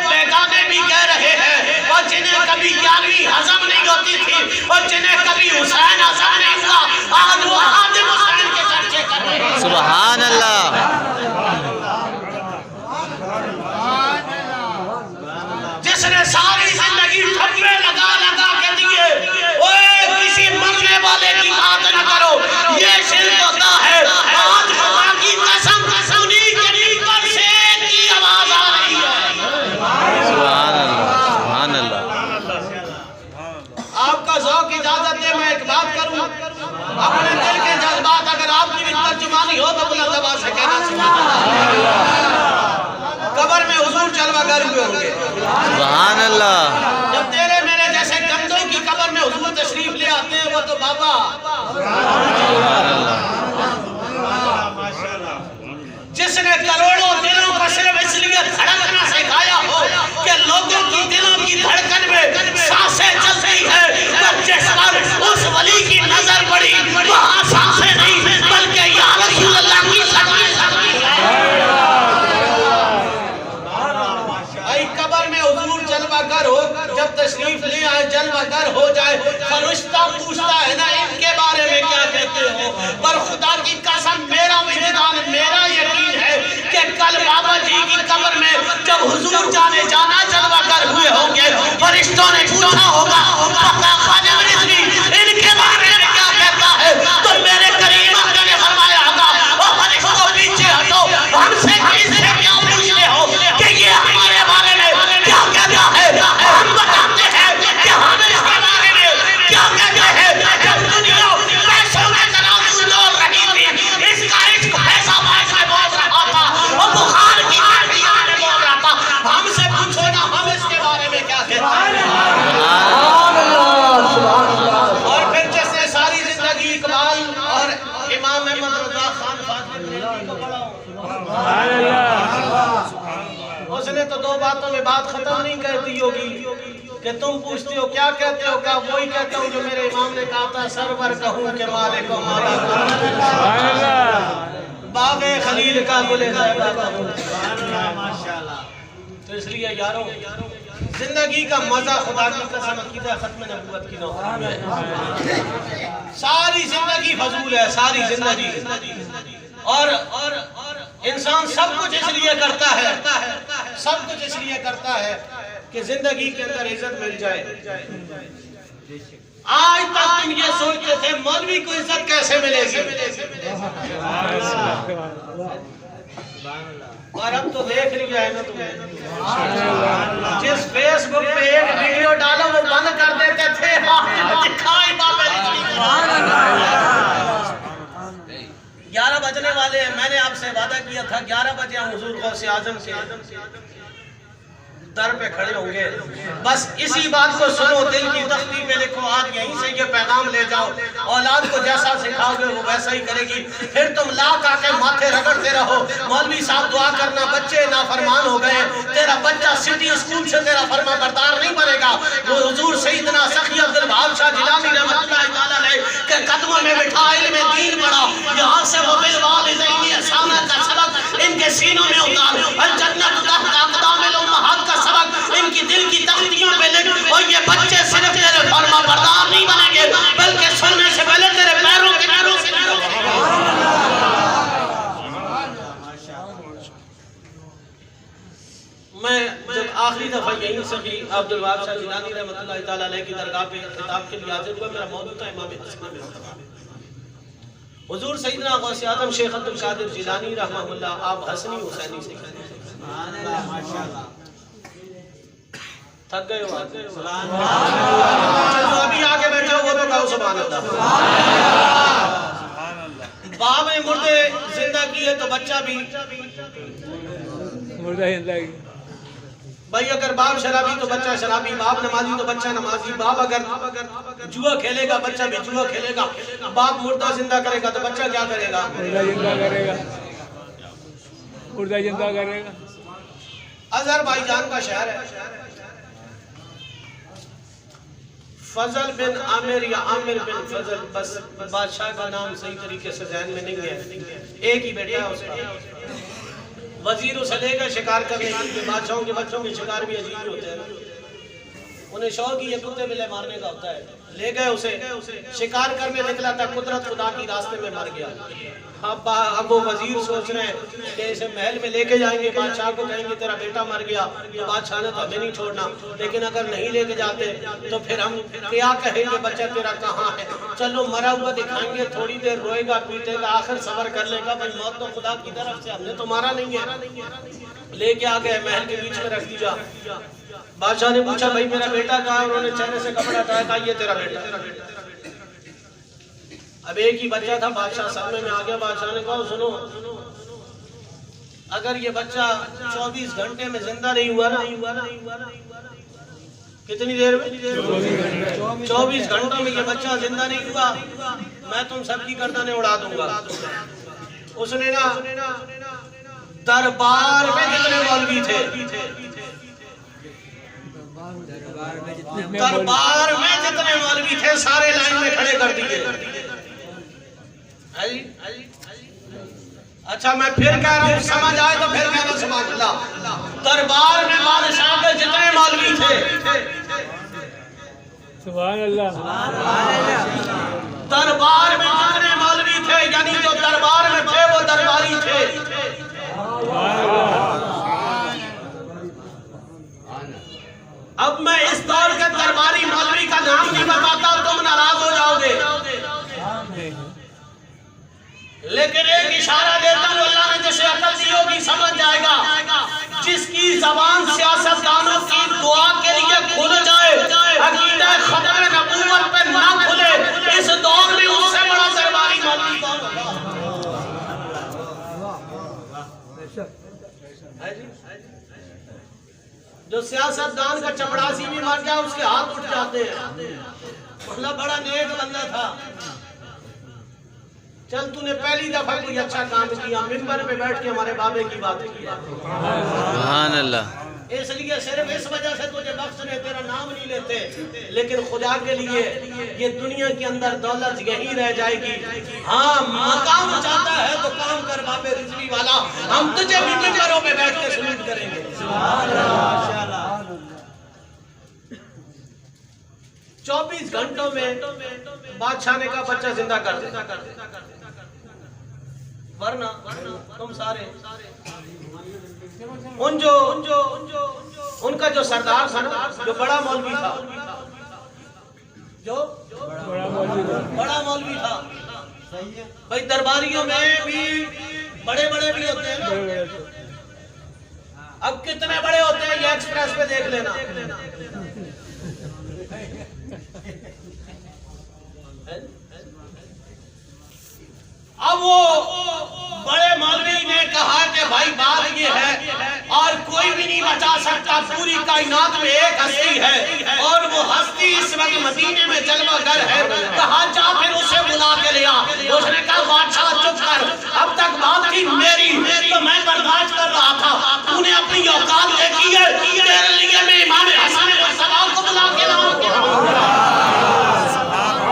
بیگانے بھی کہہ رہے ہیں، اور جنہیں کبھی 11ویں ہضم نہیں ہوتی تھی اور جنہیں کبھی حسین ہضم نہیں ہوا، آج وہ خادم حسین کے چرچے کر رہے ہیں۔ سبحان اللہ، جس نے ساری زندگی ٹھپے لگا لگا کے دیے، اوے کسی مرنے والے کی بات نہ کرو، یہ شرک ہوتا ہے۔ آج خدا کی قسم انہی کے نیکر سے کی آواز آ رہی ہے۔ سبحان اللہ، سبحان اللہ۔ آپ کا ذوق اجازت دے میں ایک بات کروں، اپنے دل کے جذبات اگر آپ کی بھی ترجمانی ہو تو بلند آواز سے کہنا سبحان اللہ۔ قبر میں حضور جلوہ گر ہوئے ہوں گے، سبحان اللہ، جب تیرے میرے جیسے گندوں کی قبر میں حضور تشریف لے آتے ہیں، وہ تو بابا سبحان اللہ، جس نے کروڑوں دلوں کو صرف اس لیے دھڑکنا سکھایا ہو کہ لوگوں کی دلوں کی دھڑکن میں سانسیں چلتی ہے، تو جس پر اس ولی کی نظر پڑی وہاں سانسیں نہیں بلکہ یا رسول اللہ کی سانسیں چلتی ہے۔ قبر میں حضور جلوہ گر ہو، جب تشریف لے آئے جلوہ گر ہو جائے، فرشتہ پوچھتا ہے نا ان کے بارے میں کیا کہتے ہو؟ پر خدا کی قسم میرا وجدان، میرا یقین ہے کہ کل بابا جی کی قبر میں جب حضور جانا جلوہ گر ہوئے ہوں گے، فرشتوں نے پوچھا ہوگا خادم رضوی ان کے بارے میں کیا کہتا ہے، تو میرے کریم آقا نے فرمایا ہوگا وہ فرشتوں پیچھے ہٹو، ہم سے کس سے کیا پوچھتے ہو کہ یہ ہمارے بارے میں کیا کہتا ہے؟ ہم بتاتے ہیں کہ ہم اس کے بارے میں کیا کہتے ہیں۔ جب دنیا پیسوں میں تنازع ڈول رہی تھی، اس کا عشق ایسا باعث میں بول رہا تھا، اور بخار کی آندیوں میں بول رہا تھا، ہم سے پوچھو نا ہم اس کے بارے میں کیا کہتے ہیں۔ اور پھر جس نے ساری زندگی اقبال اور امام احمد رضا خان فاطمی بریلوی کو پڑھا ہو، اس نے تو 2 باتوں میں بات ختم نہیں کر دی ہوگی کہ تم پوچھتے ہو کیا کہتے ہو، کہا وہی کہتا ہوں جو میرے امام نے کہا تھا، سرور کہوں کہ مالک و مالا باغ خلیل کا گل زیبا کہوں۔ تو اس لیے یارو زندگی کا مزہ خدا کی قسم عقیدہ ختم نبوت کی نوکری ہے، ساری زندگی فضول ہے، ساری زندگی، اور انسان سب کچھ اس لیے کرتا ہے، سب کچھ اس لیے کرتا ہے کہ زندگی کے اندر عزت مل جائے۔ آج تک تم یہ سوچتے تھے مولوی کو عزت کیسے ملے گی، اور اب تو دیکھ لیا ہے نا تمہیں، جس فیس بک پہ ایک ویڈیو ڈالو وہ بند کر دیتے تھے، دکھائی بابے 11 بجنے والے ہیں، میں نے آپ سے وعدہ کیا تھا 11 بجے ہم حضور غوث اعظم سے در پہ کھڑے ہوں گے. بس اسی بات کو سنو, دل کی تختی پہ لکھو, آج یہیں سے یہ پیغام لے جاؤ. اولاد کو جیسا سکھاؤ گے وہ ویسا ہی کرے گی. پھر تم لاکھ آ کے ماتھے رگڑتے رہو, مولوی صاحب دعا کرنا بچے نافرمان ہو گئے. تیرا بچہ سٹی اسکول سے تیرا فرما بردار نہیں بنے گا. وہ حضور سیدنا سخی عبد الوہاب شاہ جیلانی رحمۃ اللہ تعالیٰ علیہ کے قدموں میں بٹھا علم دین پڑھا. یہاں سے وہ بالوالدین احسانا کا سبق ان کے سینوں میں اتار, الجنت تحت اقدام الامہات کا سبق ان کی دل کی تختیوں پہ لکھ. اور یہ بچے صرف تیرے فرما بردار نہیں بنیں گے بلکہ سننے سے پہلے تیرے پیروں کے پیروں سے میں جب آخری دفعہ یہیں سخی عبد الوہاب شاہ جیلانی رحمۃ اللہ تعالیٰ علیہ کی درگاہ پہ خطاب کے لیے حاضر ہوا, میرا موضوع تھا امام حسن بن مصطفیٰ. حضور سیدنا غوث اعظم شیخ عبد القادر جیلانی رحمہ اللہ آپ حسنی حسینی سے کہتے ہیں. سبحان اللہ, ماشاءاللہ. تھک گئے ہو, جو ابھی آگے بیٹھے ہو وہ تو کہو سبحان اللہ. باپ نے مردے زندہ کی ہے تو بچہ بھی مردہ زندہ کی. بھائی اگر باپ شرابی تو بچہ شرابی, باپ نمازی تو بچہ نمازی, باپ اگر جوا کھیلے گا بچہ بھی جوا کھیلے گا. باپ مردہ زندہ کرے گا تو بچہ کیا کرے گا؟ مردہ زندہ کرے گا, مردہ زندہ کرے گا. اظہر بھائی جان کا شہر ہے, فضل بن عامر یا عامر بن فضل, بس بادشاہ کا نام صحیح طریقے سے ذہن میں نہیں ہے. ایک ہی بیٹا ہے اس کا. وزیر اسے لے گئے شکار کرنے کے لیے. بادشاہوں کے بچوں کے شکار بھی عجیب ہوتے ہیں, انہیں شوق ہی یہ کتے بلے مارنے کا ہوتا ہے. لے گئے اسے, شکار کرنے نکلا تھا, قدرت خدا کی راستے میں مر گیا. اب وہ وزیر سوچ رہے ہیں کہ اسے محل میں لے کے جائیں گے, بادشاہ کو کہیں گے تیرا بیٹا مر گیا, تو بادشاہ نے تو ہمیں نہیں چھوڑنا. لیکن اگر نہیں لے کے جاتے تو پھر ہم کیا کہیں گے بچہ تیرا کہاں ہے. چلو مرا ہوا دکھائیں گے, تھوڑی دیر روئے گا پیٹے گا, آخر صبر کر لے گا. بھائی موت تو خدا کی طرف سے, ہم نے تو مارا نہیں ہے. لے کے آ گئے, محل کے بیچ میں رکھ دیا. بادشاہ نے پوچھا بھائی میرا بیٹا کہاں ہے؟ انہوں نے چہرے سے کپڑا ہٹایا, کہا یہ تیرا بیٹا. اب ایک ہی بچہ تھا, بادشاہ صدمے میں آ گیا. بادشاہ نے کہا سنو, اگر یہ بچہ 24 گھنٹے میں زندہ نہیں ہوا نا, کتنی دیر میں 24 گھنٹوں میں یہ بچہ زندہ نہیں ہوا, میں تم سب کی گردنیں اڑا دوں گا. اس نے نا دربار میں جتنے مولوی تھے, دربار میں جتنے مولوی تھے سارے لائن میں کھڑے کر دیے. اچھا میں پھر کہہ رہا ہوں, سمجھ آئے تو پھر کہنا سبحان اللہ. دربار میں بادشاہ کے جتنے مولوی تھے, سبحان اللہ, دربار میں جتنے مولوی تھے, یعنی جو دربار میں تھے وہ درباری تھے. اب میں اس دور کے درباری مولوی کا نام نہیں بتاتا, تم ناراض ہو جاؤ گے, لیکن ایک اشارہ دیتا ہوں, اللہ نے جسے عقل دی ہوگی سمجھ جائے گا. جس کی زبان سیاستدانوں کی دعا کے لیے کھل جائے, عقیدہ ختم نبوت پہ نہ کھلے, اس دور میں اس سے بڑا درباری مولوی کون ہوگا؟ جو سیاستدان کا چپڑاسی بھی مر گیا اس کے ہاتھ اٹھ جاتے ہیں. مطلب بڑا نیک بندہ تھا, چل تو نے پہلی دفعہ کوئی اچھا کام کیا, منبر پہ بیٹھ کے ہمارے بابے کی بات کیا. سبحان اللہ. اس لیے صرف اس وجہ سے تجھے بخش نے تیرا نام نہیں لیتے, لیکن خدا کے لیے یہ دنیا کے اندر دولت یہی رہ جائے گی. ہاں مقام چاہتا ہے تو کام کر بابے رضوی والا, ہم تجھے بھی منبروں پہ بیٹھ کے سلوٹ کریں گے. سبحان اللہ. 24 گھنٹوں میں بادشاہ نے کہا بچہ زندہ کر دے, ورنہ تم سارے ان کا جو سردار تھا نا, جو بڑا مولوی تھا, جو بڑا مولوی تھا, بھائی درباریوں میں بھی بڑے بڑے بھی ہوتے ہیں نا. اب کتنے بڑے ہوتے ہیں یہ ایکسپریس پہ دیکھ لینا. اب وہ بڑے مولوی نے کہا کہ بھائی بات یہ ہے اور کوئی بھی نہیں بچا سکتا, پوری کائنات میں ایک ہستی ہے اور وہ ہستی اس وقت مدینے میں جلوہ گر ہے. کہا جا پھر اسے بلا کے لیا. اس نے کہا بادشاہ چپ کر, اب تک بات تھی میری تو میں برداشت کر رہا تھا, تو نے اپنی اوقات دیکھی ہے, تیرے لیے میں امام حسن مصطفیٰ کو بلا کے لاؤں.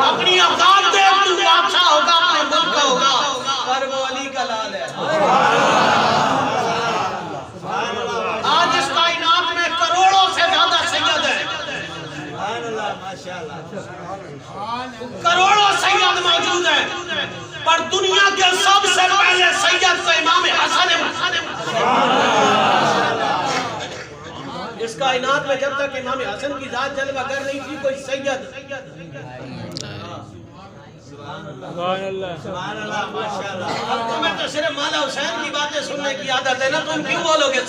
اپنی اوقات دیکھ, تو بادشاہ ہوگا, اپنے ملک کا ہوگا, پر وہ علی کا لال ہے. آج اس کائنات میں کروڑوں سے زیادہ سید ہیں, کروڑوں سید موجود ہیں, پر دنیا کے سب سے پہلے سید تو امام حسن. اس کائنات میں جب تک امام حسن کی ذات جلوہ گر نہیں تھی کوئی سید. سبحان اللہ ماشاءاللہ. اب تمہیں تو صرف مولا حسین کی باتیں سننے کی عادت ہے نا, تم کیوں بولو گے؟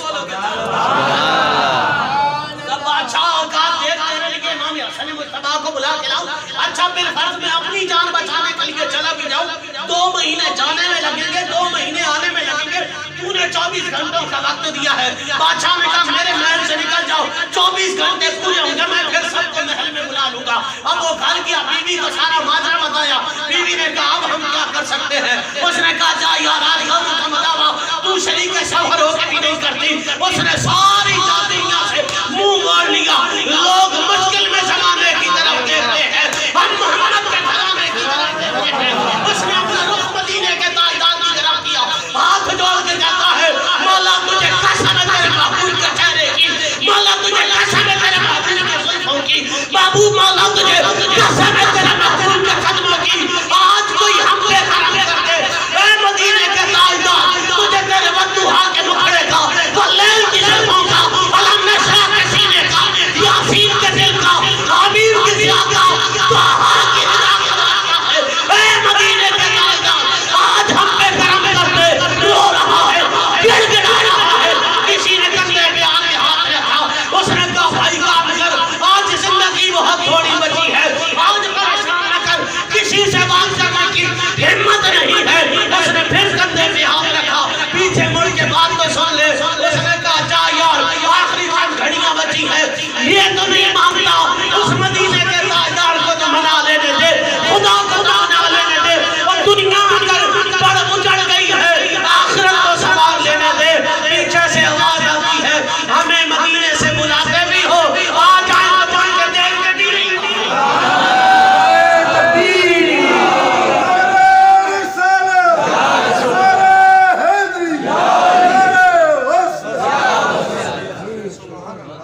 جب بادشاہ اوقات دیکھ تیرے لیے امام حسن مصطفیٰ کو بلا کے لاؤں, اچھا بالفرض میں اپنی جان بچانے کے لیے چلا بھی جاؤں, 2 مہینے جانے میں لگیں گے, 2 مہینے آنے میں لگیں گے, تو نے 24 گھنٹوں کا وقت دیا ہے. بادشاہ نے کہا میرے محل سے نکل جاؤ, 24 گھنٹے پورے ہوں گے, میں پھر سب کو محل میں بلا لوں گا. اب وہ گھر کیا, بیوی کو سارا ماجرا بتایا. بیوی نے کہا اب ہم کیا کر سکتے ہیں؟ اس نے کہا جا یار آج ہم کا مداوا, تو شریک شوہر ہو کے بھی نہیں کرتی. اس نے ساری جادیاں سے منہ موڑ لیا. لوگ مشکل میں زمانے کی طرف دیکھتے ہیں, ہم محمد کے گھرانے کی طرف دیکھتے ہیں. اس نے اپنا رخ مدینے کے تاجدار کی طرف کیا, ہاتھ جوڑ کے کہتا ہے مولا تجھے قسم ہے تیرے محبوب کے چہرے کی, مولا تجھے قسم ہے تیرے محبوب کے زلفوں کی, بابو مولا تجھے قسم ہے تیرے محبوب کے قدموں کی. آج کوئی ہم پہ کرم کر دے, اے مدینے کے تاجدار, تجھے تیرے ودوہا کے مکھڑے کا, واللیل کی شرفوں کا, علم نشرہ کے سینے کا, یاسین کے دل کا, عامیر کی ضیا کا, طہا کی ضیا کا واقعہ ہے. اے مدینے کے تاجدار, آج ہم پہ کرم کر دے. رو رہا ہے, گڑ گڑا رہا ہے, کسی نے کندھے پہ آگے ہاتھ رکھا. اس نے کہا بھائی کام کر, آج زندگی بہت تھوڑی بچی ہے, آج پریشان نہ کر, کسی سے بات کرنے کی ہمت نہیں ہے. اس نے پھر کندھے پہ ہاتھ رکھا, پیچھے مڑ کے بات تو سن لے. اس نے کہا جا یار آخری چند گھڑیاں بچی ہے, یہ تو نہیں مانگتا, اس مدینے کے تاجدار کو تو منا لینے دے, خدا کو منا لینے دے. اور دنیا اگر بڑھ اجڑ گئی ہے, آخرت کو سنبھال لینے دے. پیچھے سے آواز آتی ہے, ہمیں مدینے سے بلاتے بھی ہو, آ جائیں تو جائیں کے دیکھ کے بھی نہیں.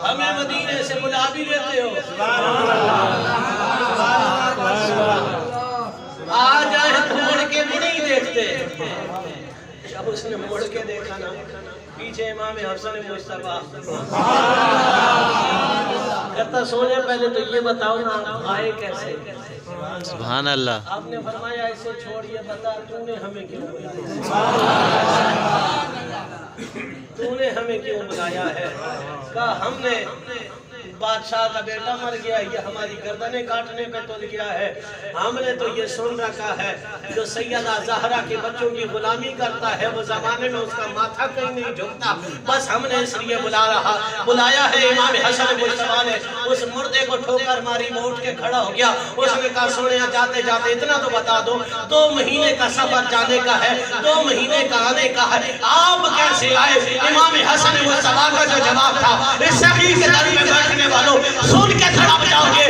ہمیں مدینے سے بلا بھی لیتے ہو, آ جائیں تو مڑ کے بھی نہیں دیکھتے. جب اس نے مڑ کے دیکھا نا, پیچھے امام حسن مصطفیٰ, کہتا سونے پہلے تو یہ بتاؤ نا آئے کیسے؟ سبحان اللہ. آپ نے فرمایا اسے چھوڑ, یہ بتا تو نے ہمیں کیوں بلایا, تو نے ہمیں کیوں بلایا ہے؟ کہا ہم نے, بادشاہ کا بیٹا مر گیا, یہ ہماری گردنیں کاٹنے پہ تل گیا ہے. ہم نے تو یہ سن رکھا ہے جو سیدہ زہرا کے بچوں کی غلامی کرتا ہے وہ زمانے میں اس کا ماتھا کہیں نہیں جھکتا. بس ہم نے اس لیے بلایا ہے. امام حسن مصطفیٰ نے اس مردے کو ٹھوکر ماری, وہ اٹھ کے کھڑا ہو گیا. اس نے کہا سونے جاتے جاتے اتنا تو بتا دو, 2 مہینے کا سفر جانے کا ہے, 2 مہینے کا آنے کا ہے, آپ کیسے آئے؟ امام حسن مصطفیٰ کا جو جواب تھا, اس سخی کے در میں بیٹھنے والوں سن کے تڑپ جاؤ گے,